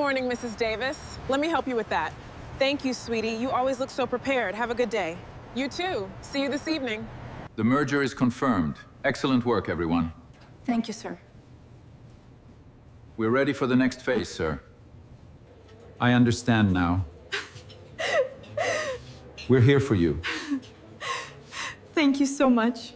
morning, Mrs. Davis. Let me help you with that. Thank you, sweetie. You always look so prepared. Have a good day. You too. See you this evening. The merger is confirmed. Excellent work, everyone. Thank you, sir. We're ready for the next phase, sir. I understand now. We're here for you. Thank you so much.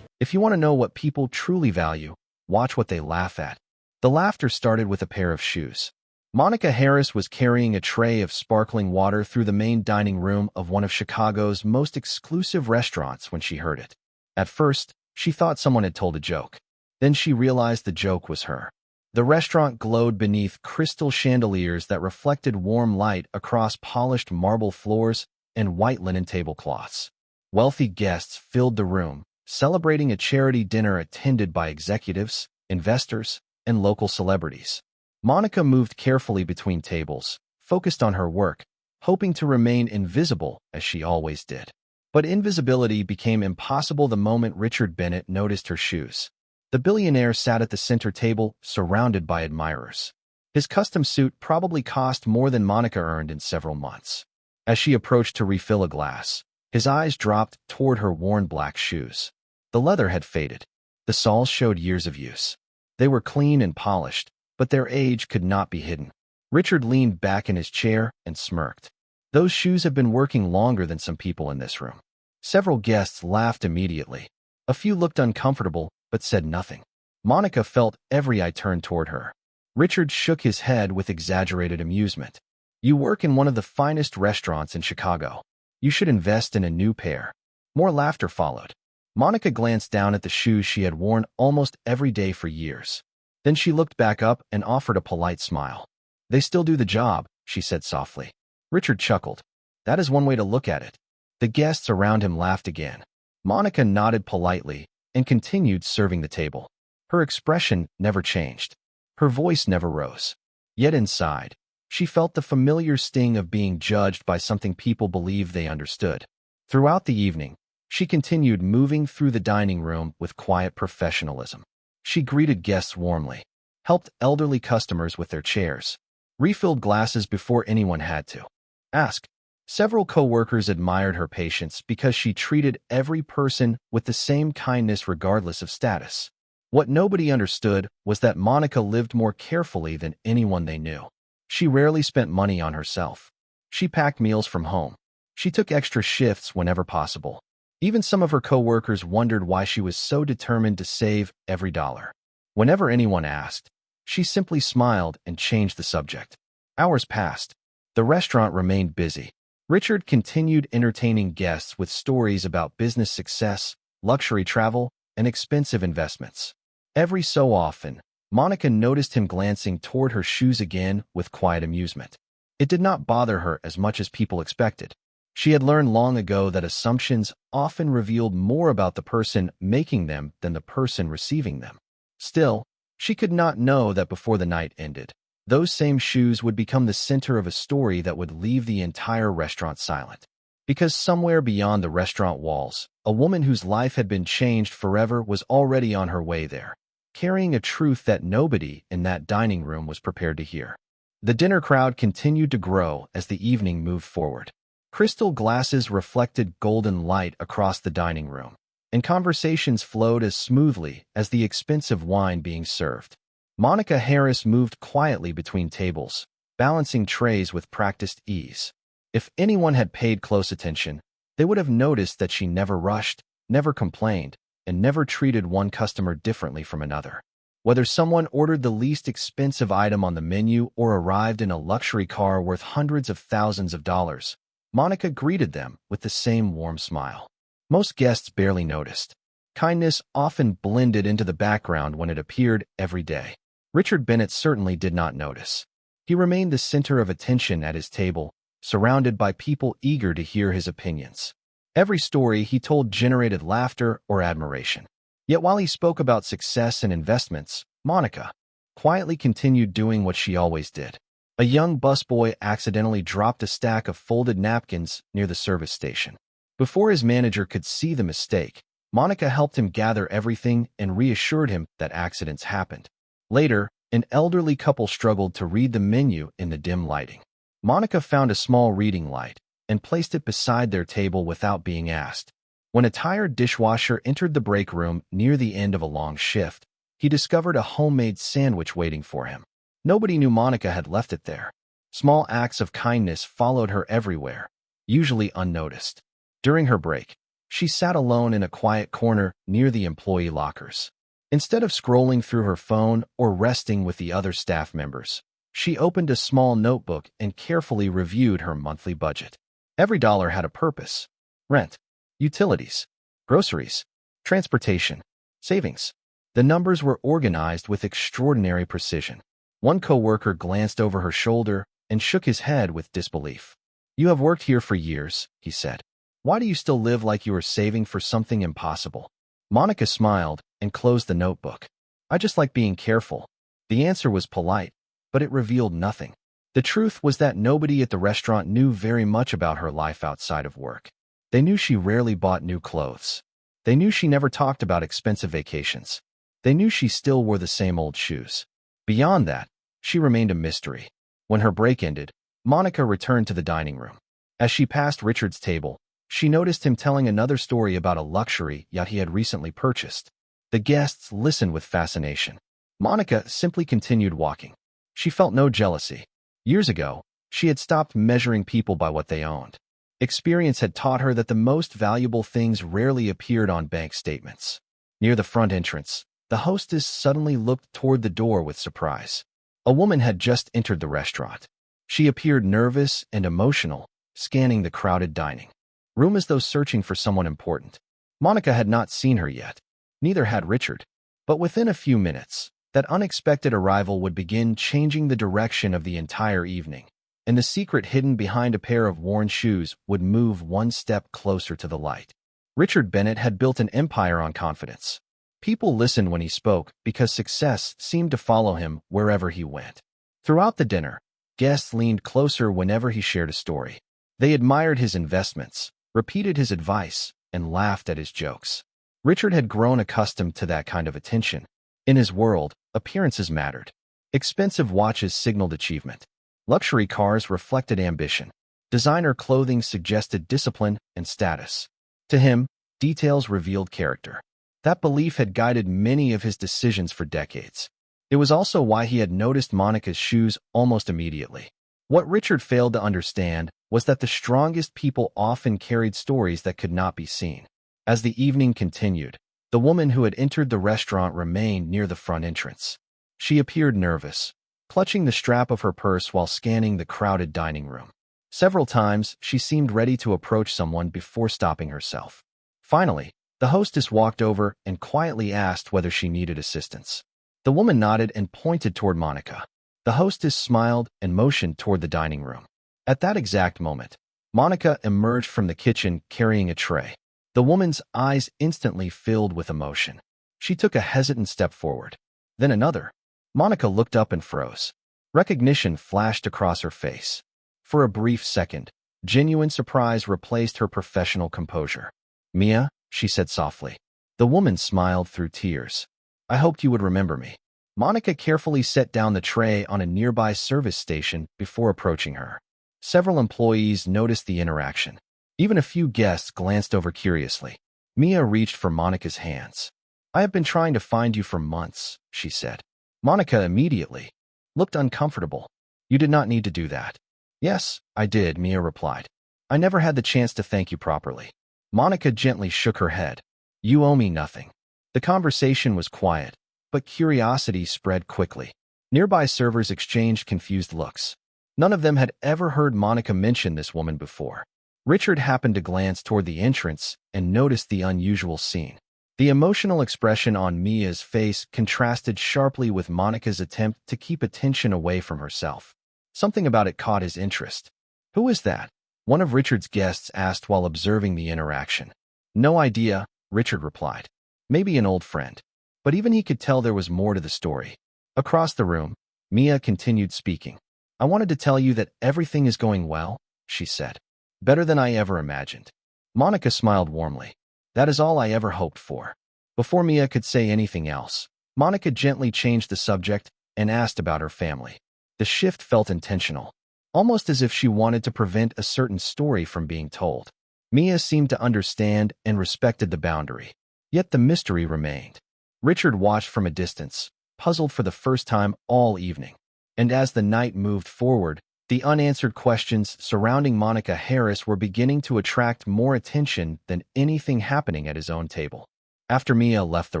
If you want to know what people truly value, watch what they laugh at. The laughter started with a pair of shoes. Monica Harris was carrying a tray of sparkling water through the main dining room of one of Chicago's most exclusive restaurants when she heard it. At first, she thought someone had told a joke. Then she realized the joke was her. The restaurant glowed beneath crystal chandeliers that reflected warm light across polished marble floors and white linen tablecloths. Wealthy guests filled the room, celebrating a charity dinner attended by executives, investors, and local celebrities. Monica moved carefully between tables, focused on her work, hoping to remain invisible as she always did. But invisibility became impossible the moment Richard Bennett noticed her shoes. The billionaire sat at the center table, surrounded by admirers. His custom suit probably cost more than Monica earned in several months. As she approached to refill a glass, his eyes dropped toward her worn black shoes. The leather had faded. The soles showed years of use. They were clean and polished, but their age could not be hidden. Richard leaned back in his chair and smirked. Those shoes have been working longer than some people in this room. Several guests laughed immediately. A few looked uncomfortable, but said nothing. Monica felt every eye turn toward her. Richard shook his head with exaggerated amusement. You work in one of the finest restaurants in Chicago. You should invest in a new pair. More laughter followed. Monica glanced down at the shoes she had worn almost every day for years. Then she looked back up and offered a polite smile. They still do the job, she said softly. Richard chuckled. That is one way to look at it. The guests around him laughed again. Monica nodded politely and continued serving the table. Her expression never changed. Her voice never rose. Yet inside, she felt the familiar sting of being judged by something people believed they understood. Throughout the evening, she continued moving through the dining room with quiet professionalism. She greeted guests warmly, helped elderly customers with their chairs, refilled glasses before anyone had to ask. Several co-workers admired her patience because she treated every person with the same kindness regardless of status. What nobody understood was that Monica lived more carefully than anyone they knew. She rarely spent money on herself. She packed meals from home. She took extra shifts whenever possible. Even some of her co-workers wondered why she was so determined to save every dollar. Whenever anyone asked, she simply smiled and changed the subject. Hours passed. The restaurant remained busy. Richard continued entertaining guests with stories about business success, luxury travel, and expensive investments. Every so often, Monica noticed him glancing toward her shoes again with quiet amusement. It did not bother her as much as people expected. She had learned long ago that assumptions often revealed more about the person making them than the person receiving them. Still, she could not know that before the night ended, those same shoes would become the center of a story that would leave the entire restaurant silent. Because somewhere beyond the restaurant walls, a woman whose life had been changed forever was already on her way there, carrying a truth that nobody in that dining room was prepared to hear. The dinner crowd continued to grow as the evening moved forward. Crystal glasses reflected golden light across the dining room, and conversations flowed as smoothly as the expensive wine being served. Monica Harris moved quietly between tables, balancing trays with practiced ease. If anyone had paid close attention, they would have noticed that she never rushed, never complained, and never treated one customer differently from another. Whether someone ordered the least expensive item on the menu or arrived in a luxury car worth hundreds of thousands of dollars, Monica greeted them with the same warm smile. Most guests barely noticed. Kindness often blended into the background when it appeared every day. Richard Bennett certainly did not notice. He remained the center of attention at his table, surrounded by people eager to hear his opinions. Every story he told generated laughter or admiration. Yet while he spoke about success and investments, Monica quietly continued doing what she always did. A young busboy accidentally dropped a stack of folded napkins near the service station. Before his manager could see the mistake, Monica helped him gather everything and reassured him that accidents happened. Later, An elderly couple struggled to read the menu in the dim lighting. Monica found a small reading light and placed it beside their table without being asked. When a tired dishwasher entered the break room near the end of a long shift, he discovered a homemade sandwich waiting for him. Nobody knew Monica had left it there. Small acts of kindness followed her everywhere, usually unnoticed. During her break, she sat alone in a quiet corner near the employee lockers. Instead of scrolling through her phone or resting with the other staff members, she opened a small notebook and carefully reviewed her monthly budget. Every dollar had a purpose: rent, utilities, groceries, transportation, savings. The numbers were organized with extraordinary precision. One coworker glanced over her shoulder and shook his head with disbelief. "You have worked here for years," he said. "Why do you still live like you are saving for something impossible?" Monica smiled and closed the notebook. "I just like being careful." The answer was polite, but it revealed nothing. The truth was that nobody at the restaurant knew very much about her life outside of work. They knew she rarely bought new clothes. They knew she never talked about expensive vacations. They knew she still wore the same old shoes. Beyond that, she remained a mystery. When her break ended, Monica returned to the dining room. As she passed Richard's table, she noticed him telling another story about a luxury yacht he had recently purchased. The guests listened with fascination. Monica simply continued walking. She felt no jealousy. Years ago, she had stopped measuring people by what they owned. Experience had taught her that the most valuable things rarely appeared on bank statements. Near the front entrance, the hostess suddenly looked toward the door with surprise. A woman had just entered the restaurant. She appeared nervous and emotional, scanning the crowded dining room as though searching for someone important. Monica had not seen her yet. Neither had Richard. But within a few minutes, that unexpected arrival would begin changing the direction of the entire evening, and the secret hidden behind a pair of worn shoes would move one step closer to the light. Richard Bennett had built an empire on confidence. People listened when he spoke because success seemed to follow him wherever he went. Throughout the dinner, guests leaned closer whenever he shared a story. They admired his investments, repeated his advice, and laughed at his jokes. Richard had grown accustomed to that kind of attention. In his world, appearances mattered. Expensive watches signaled achievement. Luxury cars reflected ambition. Designer clothing suggested discipline and status. To him, details revealed character. That belief had guided many of his decisions for decades. It was also why he had noticed Monica's shoes almost immediately. What Richard failed to understand was that the strongest people often carried stories that could not be seen. As the evening continued, the woman who had entered the restaurant remained near the front entrance. She appeared nervous, clutching the strap of her purse while scanning the crowded dining room. Several times, she seemed ready to approach someone before stopping herself. Finally, the hostess walked over and quietly asked whether she needed assistance. The woman nodded and pointed toward Monica. The hostess smiled and motioned toward the dining room. At that exact moment, Monica emerged from the kitchen carrying a tray. The woman's eyes instantly filled with emotion. She took a hesitant step forward. Then another. Monica looked up and froze. Recognition flashed across her face. For a brief second, genuine surprise replaced her professional composure. "Mia," she said softly. The woman smiled through tears. "I hoped you would remember me." Monica carefully set down the tray on a nearby service station before approaching her. Several employees noticed the interaction. Even a few guests glanced over curiously. Mia reached for Monica's hands. "I have been trying to find you for months," she said. Monica immediately looked uncomfortable. "You did not need to do that." "Yes, I did," Mia replied. "I never had the chance to thank you properly." Monica gently shook her head. "You owe me nothing." The conversation was quiet, but curiosity spread quickly. Nearby servers exchanged confused looks. None of them had ever heard Monica mention this woman before. Richard happened to glance toward the entrance and noticed the unusual scene. The emotional expression on Mia's face contrasted sharply with Monica's attempt to keep attention away from herself. Something about it caught his interest. "Who is that?" one of Richard's guests asked while observing the interaction. "No idea," Richard replied. "Maybe an old friend." But even he could tell there was more to the story. Across the room, Mia continued speaking. "I wanted to tell you that everything is going well," she said. "Better than I ever imagined." Monica smiled warmly. "That is all I ever hoped for." Before Mia could say anything else, Monica gently changed the subject and asked about her family. The shift felt intentional, almost as if she wanted to prevent a certain story from being told. Mia seemed to understand and respected the boundary, yet the mystery remained. Richard watched from a distance, puzzled for the first time all evening. And as the night moved forward, the unanswered questions surrounding Monica Harris were beginning to attract more attention than anything happening at his own table. After Mia left the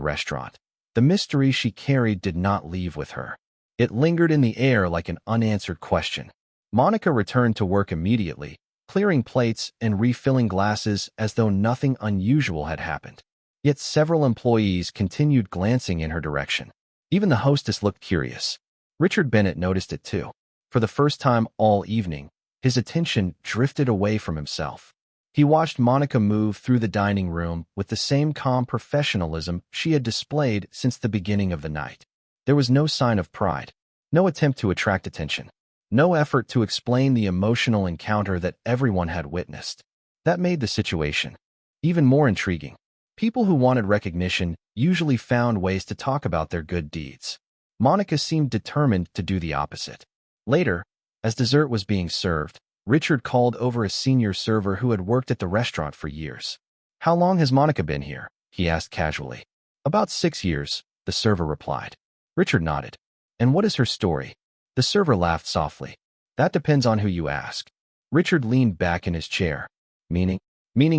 restaurant, the mystery she carried did not leave with her. It lingered in the air like an unanswered question. Monica returned to work immediately, clearing plates and refilling glasses as though nothing unusual had happened. Yet several employees continued glancing in her direction. Even the hostess looked curious. Richard Bennett noticed it too. For the first time all evening, his attention drifted away from himself. He watched Monica move through the dining room with the same calm professionalism she had displayed since the beginning of the night. There was no sign of pride, no attempt to attract attention, no effort to explain the emotional encounter that everyone had witnessed. That made the situation even more intriguing. People who wanted recognition usually found ways to talk about their good deeds. Monica seemed determined to do the opposite. Later, as dessert was being served, Richard called over a senior server who had worked at the restaurant for years. "How long has Monica been here?" he asked casually. "About 6 years," the server replied. Richard nodded. "And what is her story?" The server laughed softly. "That depends on who you ask." Richard leaned back in his chair. Meaning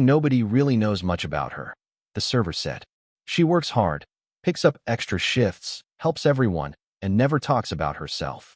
nobody really knows much about her," the server said. "She works hard, picks up extra shifts, helps everyone, and never talks about herself."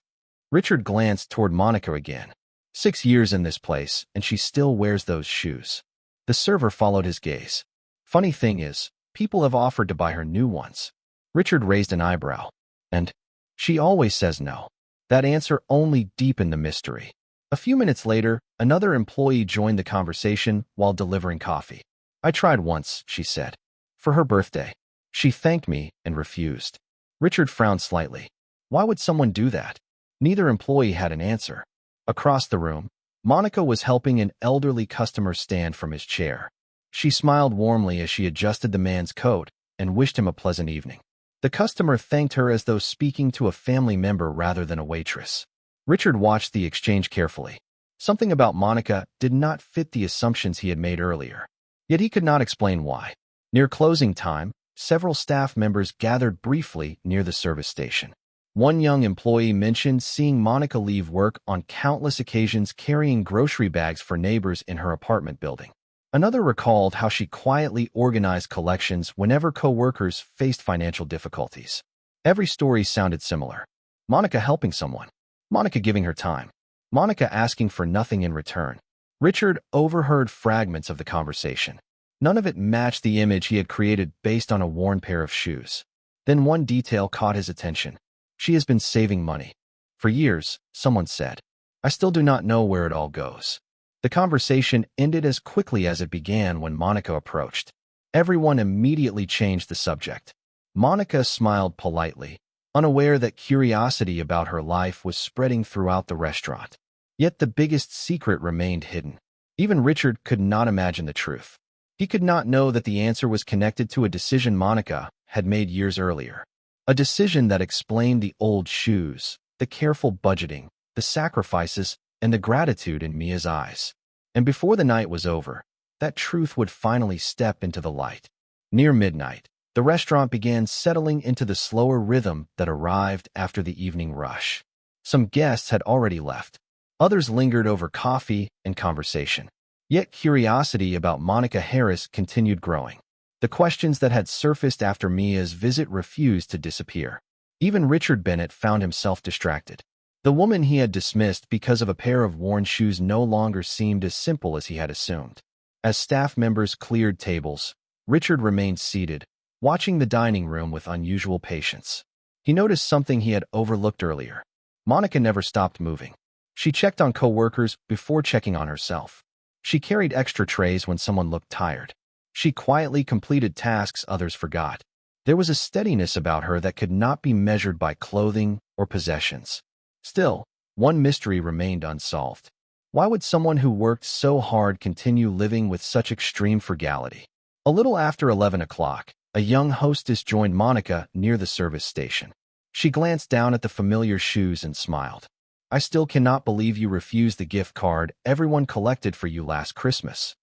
Richard glanced toward Monica again. 6 years in this place, and she still wears those shoes. The server followed his gaze. "Funny thing is, people have offered to buy her new ones." Richard raised an eyebrow. "And she always says no." That answer only deepened the mystery. A few minutes later, another employee joined the conversation while delivering coffee. "I tried once," she said. "For her birthday. She thanked me and refused." Richard frowned slightly. Why would someone do that? Neither employee had an answer. Across the room, Monica was helping an elderly customer stand from his chair. She smiled warmly as she adjusted the man's coat and wished him a pleasant evening. The customer thanked her as though speaking to a family member rather than a waitress. Richard watched the exchange carefully. Something about Monica did not fit the assumptions he had made earlier. Yet he could not explain why. Near closing time, several staff members gathered briefly near the service station. One young employee mentioned seeing Monica leave work on countless occasions carrying grocery bags for neighbors in her apartment building. Another recalled how she quietly organized collections whenever co-workers faced financial difficulties. Every story sounded similar. Monica helping someone. Monica giving her time. Monica asking for nothing in return. Richard overheard fragments of the conversation. None of it matched the image he had created based on a worn pair of shoes. Then one detail caught his attention. She has been saving money. For years, someone said. "I still do not know where it all goes." The conversation ended as quickly as it began when Monica approached. Everyone immediately changed the subject. Monica smiled politely, unaware that curiosity about her life was spreading throughout the restaurant. Yet the biggest secret remained hidden. Even Richard could not imagine the truth. He could not know that the answer was connected to a decision Monica had made years earlier. A decision that explained the old shoes, the careful budgeting, the sacrifices, and the gratitude in Mia's eyes. And before the night was over, that truth would finally step into the light. Near midnight, the restaurant began settling into the slower rhythm that arrived after the evening rush. Some guests had already left. Others lingered over coffee and conversation. Yet curiosity about Monica Harris continued growing. The questions that had surfaced after Mia's visit refused to disappear. Even Richard Bennett found himself distracted. The woman he had dismissed because of a pair of worn shoes no longer seemed as simple as he had assumed. As staff members cleared tables, Richard remained seated, watching the dining room with unusual patience. He noticed something he had overlooked earlier. Monica never stopped moving. She checked on co-workers before checking on herself. She carried extra trays when someone looked tired. She quietly completed tasks others forgot. There was a steadiness about her that could not be measured by clothing or possessions. Still, one mystery remained unsolved. Why would someone who worked so hard continue living with such extreme frugality? A little after 11 o'clock, a young hostess joined Monica near the service station. She glanced down at the familiar shoes and smiled. I still cannot believe you refused the gift card everyone collected for you last Christmas.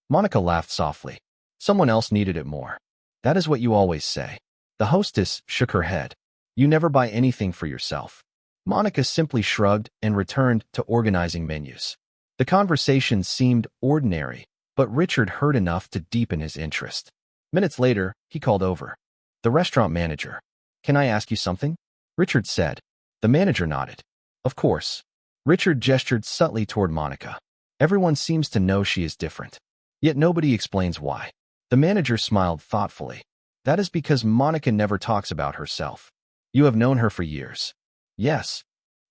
Monica laughed softly. Someone else needed it more. That is what you always say. The hostess shook her head. You never buy anything for yourself. Monica simply shrugged and returned to organizing menus. The conversation seemed ordinary, but Richard heard enough to deepen his interest. Minutes later, he called over. The restaurant manager. Can I ask you something? Richard said. The manager nodded. Of course. Richard gestured subtly toward Monica. Everyone seems to know she is different. Yet nobody explains why. The manager smiled thoughtfully. That is because Monica never talks about herself. You have known her for years. Yes.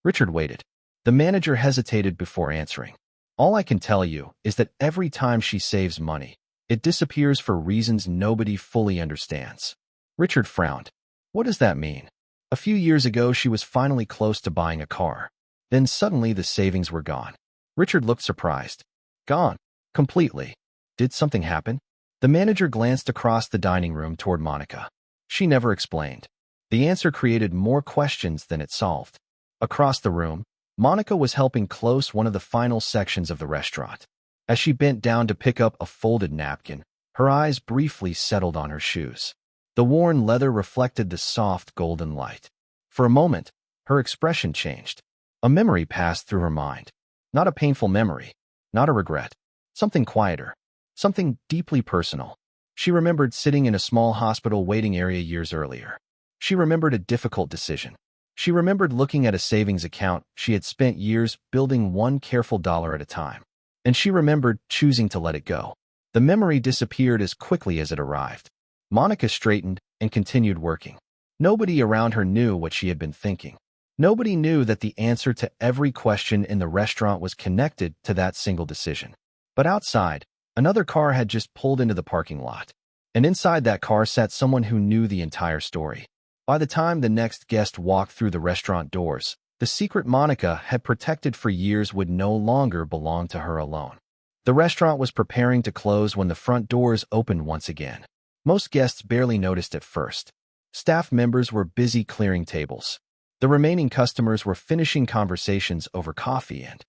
Richard waited. The manager hesitated before answering. All I can tell you is that every time she saves money, it disappears for reasons nobody fully understands. Richard frowned. What does that mean? A few years ago, she was finally close to buying a car. Then suddenly the savings were gone. Richard looked surprised. Gone. Completely. Did something happen? The manager glanced across the dining room toward Monica. She never explained. The answer created more questions than it solved. Across the room, Monica was helping close one of the final sections of the restaurant. As she bent down to pick up a folded napkin, her eyes briefly settled on her shoes. The worn leather reflected the soft golden light. For a moment, her expression changed. A memory passed through her mind. Not a painful memory, not a regret. Something quieter, something deeply personal. She remembered sitting in a small hospital waiting area years earlier. She remembered a difficult decision. She remembered looking at a savings account she had spent years building one careful dollar at a time. And she remembered choosing to let it go. The memory disappeared as quickly as it arrived. Monica straightened and continued working. Nobody around her knew what she had been thinking. Nobody knew that the answer to every question in the restaurant was connected to that single decision. But outside, another car had just pulled into the parking lot. And inside that car sat someone who knew the entire story. By the time the next guest walked through the restaurant doors, the secret Monica had protected for years would no longer belong to her alone. The restaurant was preparing to close when the front doors opened once again. Most guests barely noticed at first. Staff members were busy clearing tables. The remaining customers were finishing conversations over coffee and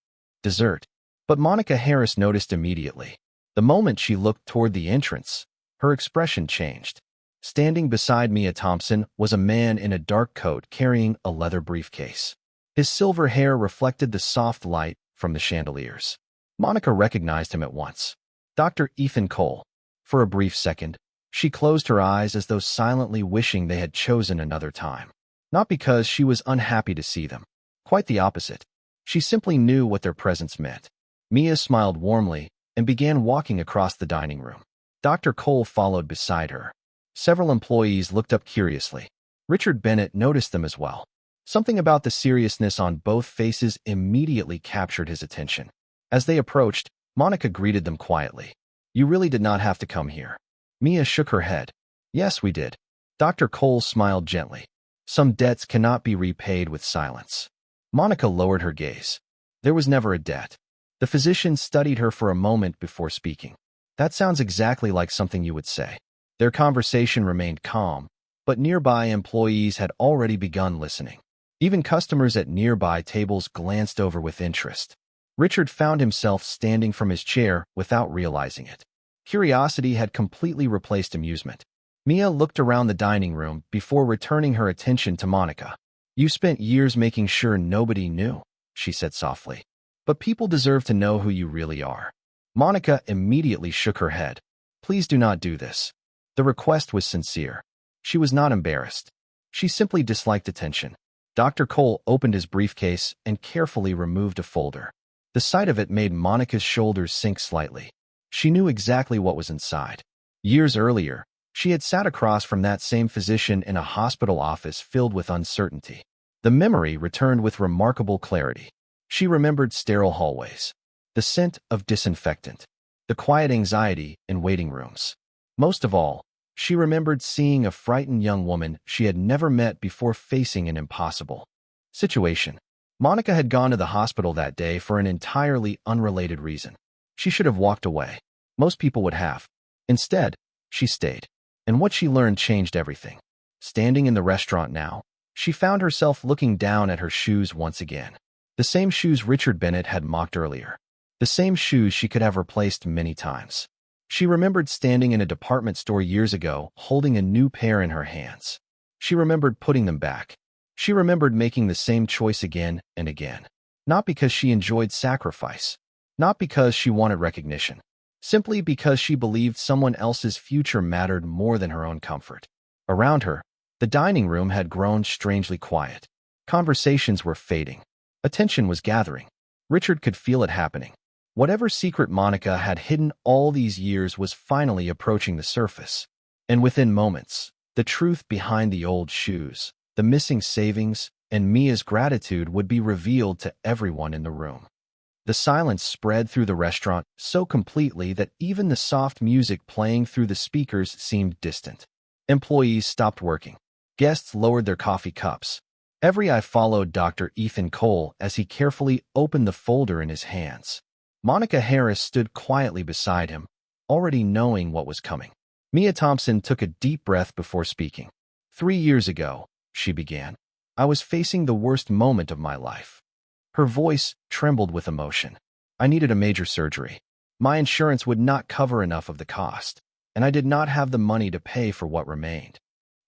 dessert. But Monica Harris noticed immediately. The moment she looked toward the entrance, her expression changed. Standing beside Mia Thompson was a man in a dark coat carrying a leather briefcase. His silver hair reflected the soft light from the chandeliers. Monica recognized him at once. Dr. Ethan Cole. For a brief second, she closed her eyes as though silently wishing they had chosen another time. Not because she was unhappy to see them. Quite the opposite. She simply knew what their presence meant. Mia smiled warmly and began walking across the dining room. Dr. Cole followed beside her. Several employees looked up curiously. Richard Bennett noticed them as well. Something about the seriousness on both faces immediately captured his attention. As they approached, Monica greeted them quietly. You really did not have to come here. Mia shook her head. Yes, we did. Dr. Cole smiled gently. Some debts cannot be repaid with silence. Monica lowered her gaze. There was never a debt. The physician studied her for a moment before speaking. That sounds exactly like something you would say. Their conversation remained calm, but nearby employees had already begun listening. Even customers at nearby tables glanced over with interest. Richard found himself standing from his chair without realizing it. Curiosity had completely replaced amusement. Mia looked around the dining room before returning her attention to Monica. You spent years making sure nobody knew, she said softly. But people deserve to know who you really are. Monica immediately shook her head. Please do not do this. The request was sincere. She was not embarrassed. She simply disliked attention. Dr. Cole opened his briefcase and carefully removed a folder. The sight of it made Monica's shoulders sink slightly. She knew exactly what was inside. Years earlier, she had sat across from that same physician in a hospital office filled with uncertainty. The memory returned with remarkable clarity. She remembered sterile hallways, the scent of disinfectant, the quiet anxiety in waiting rooms. Most of all, she remembered seeing a frightened young woman she had never met before facing an impossible situation. Monica had gone to the hospital that day for an entirely unrelated reason. She should have walked away. Most people would have. Instead, she stayed. And what she learned changed everything. Standing in the restaurant now, She found herself looking down at her shoes once again. The same shoes Richard Bennett had mocked earlier. The same shoes she could have replaced many times. She remembered standing in a department store years ago, holding a new pair in her hands. She remembered putting them back. She remembered making the same choice again and again. Not because she enjoyed sacrifice. Not because she wanted recognition. Simply because she believed someone else's future mattered more than her own comfort. Around her, the dining room had grown strangely quiet. Conversations were fading. Attention was gathering. Richard could feel it happening. Whatever secret Monica had hidden all these years was finally approaching the surface. And within moments, the truth behind the old shoes, the missing savings, and Mia's gratitude would be revealed to everyone in the room. The silence spread through the restaurant so completely that even the soft music playing through the speakers seemed distant. Employees stopped working. Guests lowered their coffee cups. Every eye followed Dr. Ethan Cole as he carefully opened the folder in his hands. Monica Harris stood quietly beside him, already knowing what was coming. Mia Thompson took a deep breath before speaking. 3 years ago, she began, I was facing the worst moment of my life. Her voice trembled with emotion. I needed a major surgery. My insurance would not cover enough of the cost, and I did not have the money to pay for what remained.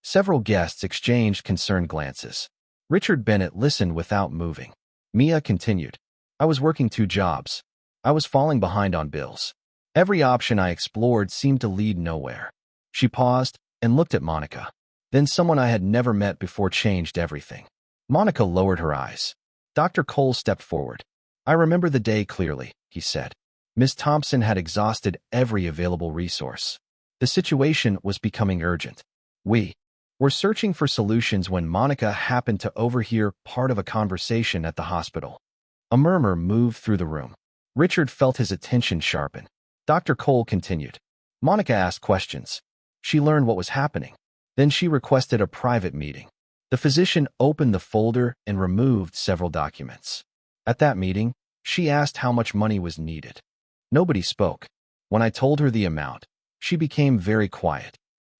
Several guests exchanged concerned glances. Richard Bennett listened without moving. Mia continued, I was working 2 jobs. I was falling behind on bills. Every option I explored seemed to lead nowhere. She paused and looked at Monica. Then someone I had never met before changed everything. Monica lowered her eyes. Dr. Cole stepped forward. I remember the day clearly, he said. Ms. Thompson had exhausted every available resource. The situation was becoming urgent. We were searching for solutions when Monica happened to overhear part of a conversation at the hospital. A murmur moved through the room. Richard felt his attention sharpen. Dr. Cole continued. Monica asked questions. She learned what was happening. Then she requested a private meeting. The physician opened the folder and removed several documents. At that meeting, she asked how much money was needed. Nobody spoke. When I told her the amount, she became very quiet.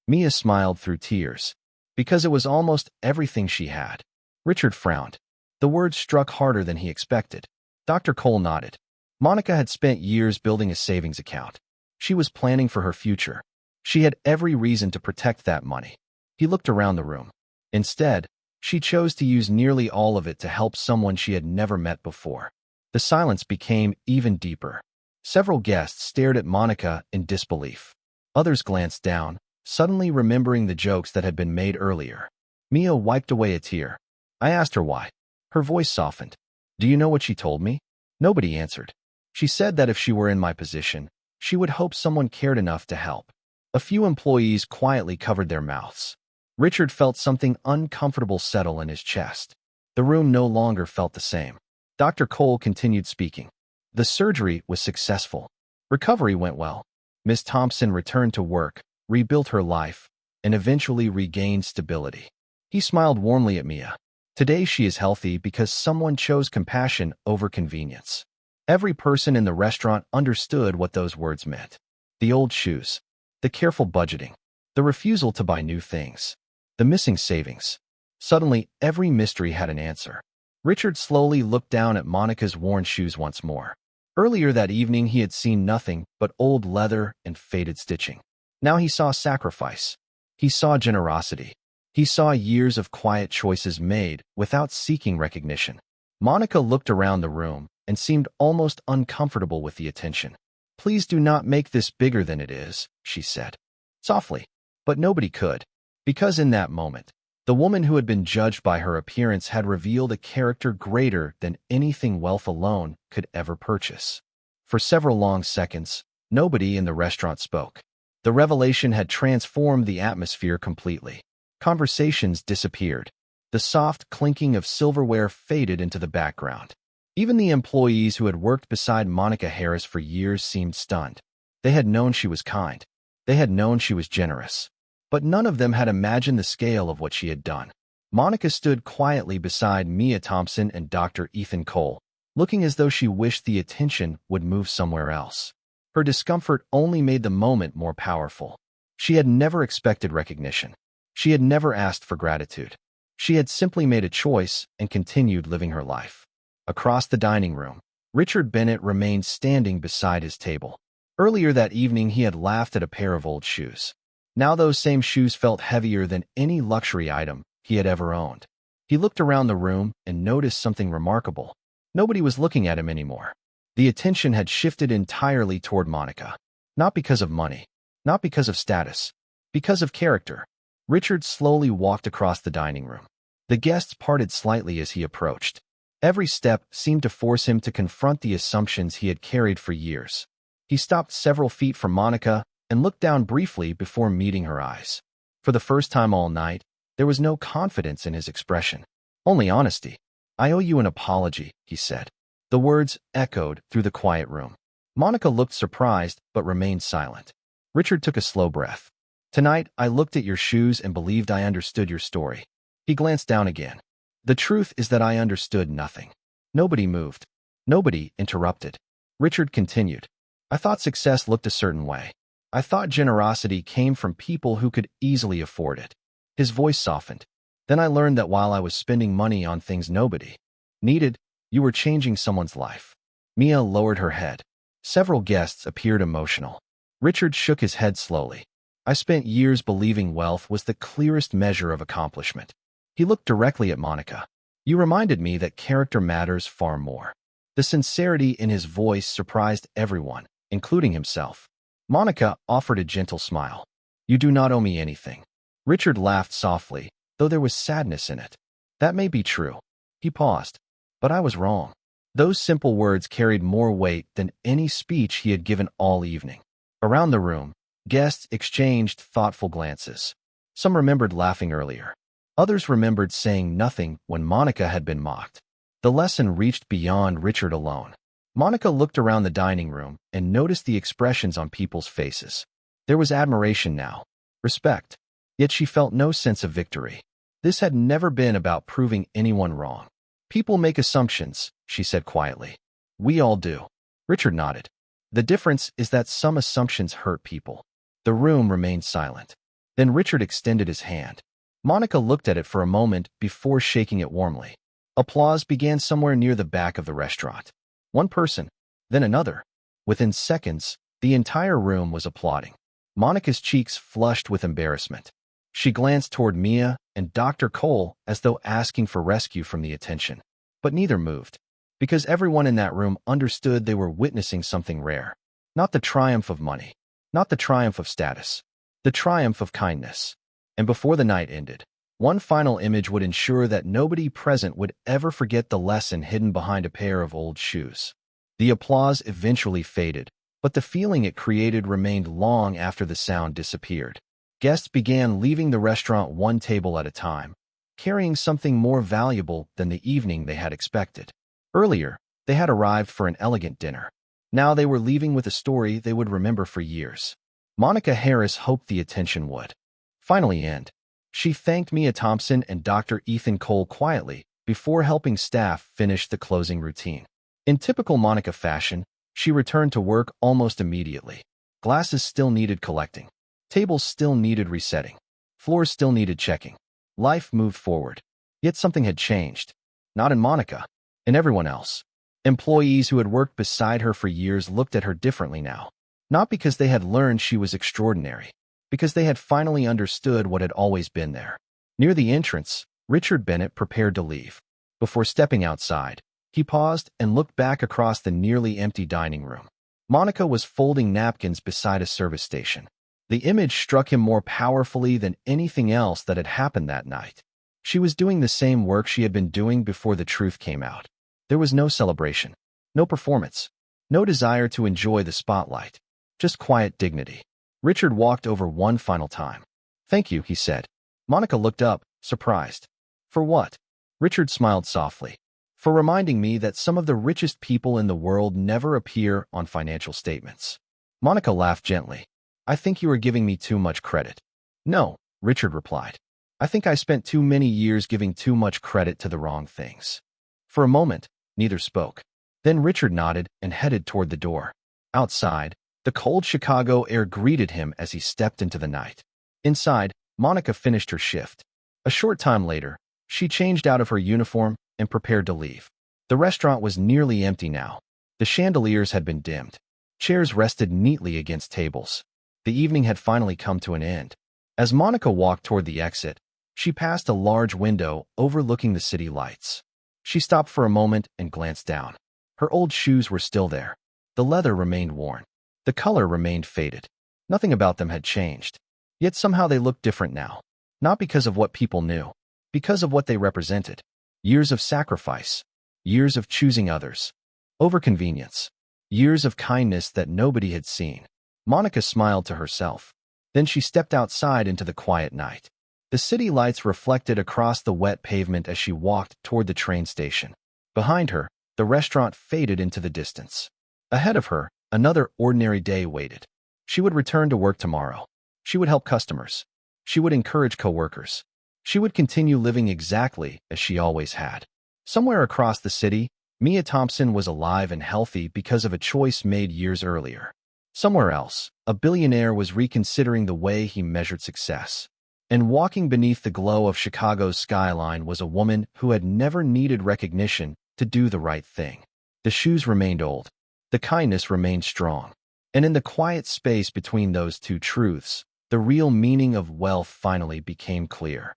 Mia smiled through tears, because it was almost everything she had. Richard frowned. The words struck harder than he expected. Dr. Cole nodded. Monica had spent years building a savings account. She was planning for her future. She had every reason to protect that money. He looked around the room. Instead, she chose to use nearly all of it to help someone she had never met before. The silence became even deeper. Several guests stared at Monica in disbelief. Others glanced down, suddenly remembering the jokes that had been made earlier. Mia wiped away a tear. I asked her why. Her voice softened. Do you know what she told me? Nobody answered. She said that if she were in my position, she would hope someone cared enough to help. A few employees quietly covered their mouths. Richard felt something uncomfortable settle in his chest. The room no longer felt the same. Dr. Cole continued speaking. The surgery was successful. Recovery went well. Ms. Thompson returned to work, rebuilt her life, and eventually regained stability. He smiled warmly at Mia. Today she is healthy because someone chose compassion over convenience. Every person in the restaurant understood what those words meant. The old shoes, the careful budgeting, the refusal to buy new things, the missing savings. Suddenly, every mystery had an answer. Richard slowly looked down at Monica's worn shoes once more. Earlier that evening, he had seen nothing but old leather and faded stitching. Now he saw sacrifice. He saw generosity. He saw years of quiet choices made without seeking recognition. Monica looked around the room and seemed almost uncomfortable with the attention. Please do not make this bigger than it is, she said. Softly. But nobody could. Because in that moment, the woman who had been judged by her appearance had revealed a character greater than anything wealth alone could ever purchase. For several long seconds, nobody in the restaurant spoke. The revelation had transformed the atmosphere completely. Conversations disappeared. The soft clinking of silverware faded into the background. Even the employees who had worked beside Monica Harris for years seemed stunned. They had known she was kind. They had known she was generous. But none of them had imagined the scale of what she had done. Monica stood quietly beside Mia Thompson and Dr. Ethan Cole, looking as though she wished the attention would move somewhere else. Her discomfort only made the moment more powerful. She had never expected recognition. She had never asked for gratitude. She had simply made a choice and continued living her life. Across the dining room, Richard Bennett remained standing beside his table. Earlier that evening, he had laughed at a pair of old shoes. Now those same shoes felt heavier than any luxury item he had ever owned. He looked around the room and noticed something remarkable. Nobody was looking at him anymore. The attention had shifted entirely toward Monica. Not because of money, not because of status, because of character. Richard slowly walked across the dining room. The guests parted slightly as he approached. Every step seemed to force him to confront the assumptions he had carried for years. He stopped several feet from Monica and looked down briefly before meeting her eyes. For the first time all night, there was no confidence in his expression, only honesty. "I owe you an apology," he said. The words echoed through the quiet room. Monica looked surprised but remained silent. Richard took a slow breath. "Tonight, I looked at your shoes and believed I understood your story." He glanced down again. "The truth is that I understood nothing." Nobody moved. Nobody interrupted. Richard continued. "I thought success looked a certain way. I thought generosity came from people who could easily afford it." His voice softened. "Then I learned that while I was spending money on things nobody needed, you were changing someone's life." Mia lowered her head. Several guests appeared emotional. Richard shook his head slowly. "I spent years believing wealth was the clearest measure of accomplishment." He looked directly at Monica. "You reminded me that character matters far more." The sincerity in his voice surprised everyone, including himself. Monica offered a gentle smile. "You do not owe me anything." Richard laughed softly, though there was sadness in it. "That may be true." He paused. "But I was wrong." Those simple words carried more weight than any speech he had given all evening. Around the room, guests exchanged thoughtful glances. Some remembered laughing earlier. Others remembered saying nothing when Monica had been mocked. The lesson reached beyond Richard alone. Monica looked around the dining room and noticed the expressions on people's faces. There was admiration now, respect, yet she felt no sense of victory. This had never been about proving anyone wrong. "People make assumptions," she said quietly. "We all do." Richard nodded. "The difference is that some assumptions hurt people." The room remained silent. Then Richard extended his hand. Monica looked at it for a moment before shaking it warmly. Applause began somewhere near the back of the restaurant. One person, then another. Within seconds, the entire room was applauding. Monica's cheeks flushed with embarrassment. She glanced toward Mia and Dr. Cole as though asking for rescue from the attention. But neither moved, because everyone in that room understood they were witnessing something rare. Not the triumph of money, not the triumph of status, the triumph of kindness. And before the night ended, one final image would ensure that nobody present would ever forget the lesson hidden behind a pair of old shoes. The applause eventually faded, but the feeling it created remained long after the sound disappeared. Guests began leaving the restaurant one table at a time, carrying something more valuable than the evening they had expected. Earlier, they had arrived for an elegant dinner. Now they were leaving with a story they would remember for years. Monica Harris hoped the attention would finally end. She thanked Mia Thompson and Dr. Ethan Cole quietly before helping staff finish the closing routine. In typical Monica fashion, she returned to work almost immediately. Glasses still needed collecting. Tables still needed resetting. Floors still needed checking. Life moved forward. Yet something had changed. Not in Monica, in everyone else. Employees who had worked beside her for years looked at her differently now. Not because they had learned she was extraordinary, because they had finally understood what had always been there. Near the entrance, Richard Bennett prepared to leave. Before stepping outside, he paused and looked back across the nearly empty dining room. Monica was folding napkins beside a service station. The image struck him more powerfully than anything else that had happened that night. She was doing the same work she had been doing before the truth came out. There was no celebration, no performance, no desire to enjoy the spotlight, just quiet dignity. Richard walked over one final time. "Thank you," he said. Monica looked up, surprised. "For what?" Richard smiled softly. "For reminding me that some of the richest people in the world never appear on financial statements." Monica laughed gently. "I think you are giving me too much credit." "No," Richard replied. "I think I spent too many years giving too much credit to the wrong things." For a moment, neither spoke. Then Richard nodded and headed toward the door. Outside, the cold Chicago air greeted him as he stepped into the night. Inside, Monica finished her shift. A short time later, She changed out of her uniform and prepared to leave. The restaurant was nearly empty now. The chandeliers had been dimmed. Chairs rested neatly against tables. The evening had finally come to an end. As Monica walked toward the exit, she passed a large window overlooking the city lights. She stopped for a moment and glanced down. Her old shoes were still there. The leather remained worn. The color remained faded. Nothing about them had changed. Yet somehow they looked different now. Not because of what people knew, because of what they represented. Years of sacrifice. Years of choosing others over convenience. Years of kindness that nobody had seen. Monica smiled to herself. Then she stepped outside into the quiet night. The city lights reflected across the wet pavement as she walked toward the train station. Behind her, the restaurant faded into the distance. Ahead of her, another ordinary day waited. She would return to work tomorrow. She would help customers. She would encourage coworkers. She would continue living exactly as she always had. Somewhere across the city, Mia Thompson was alive and healthy because of a choice made years earlier. Somewhere else, a billionaire was reconsidering the way he measured success. And walking beneath the glow of Chicago's skyline was a woman who had never needed recognition to do the right thing. The shoes remained old. The kindness remained strong. And in the quiet space between those two truths, the real meaning of wealth finally became clear.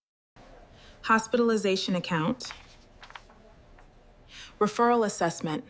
Hospitalization account. Referral assessment.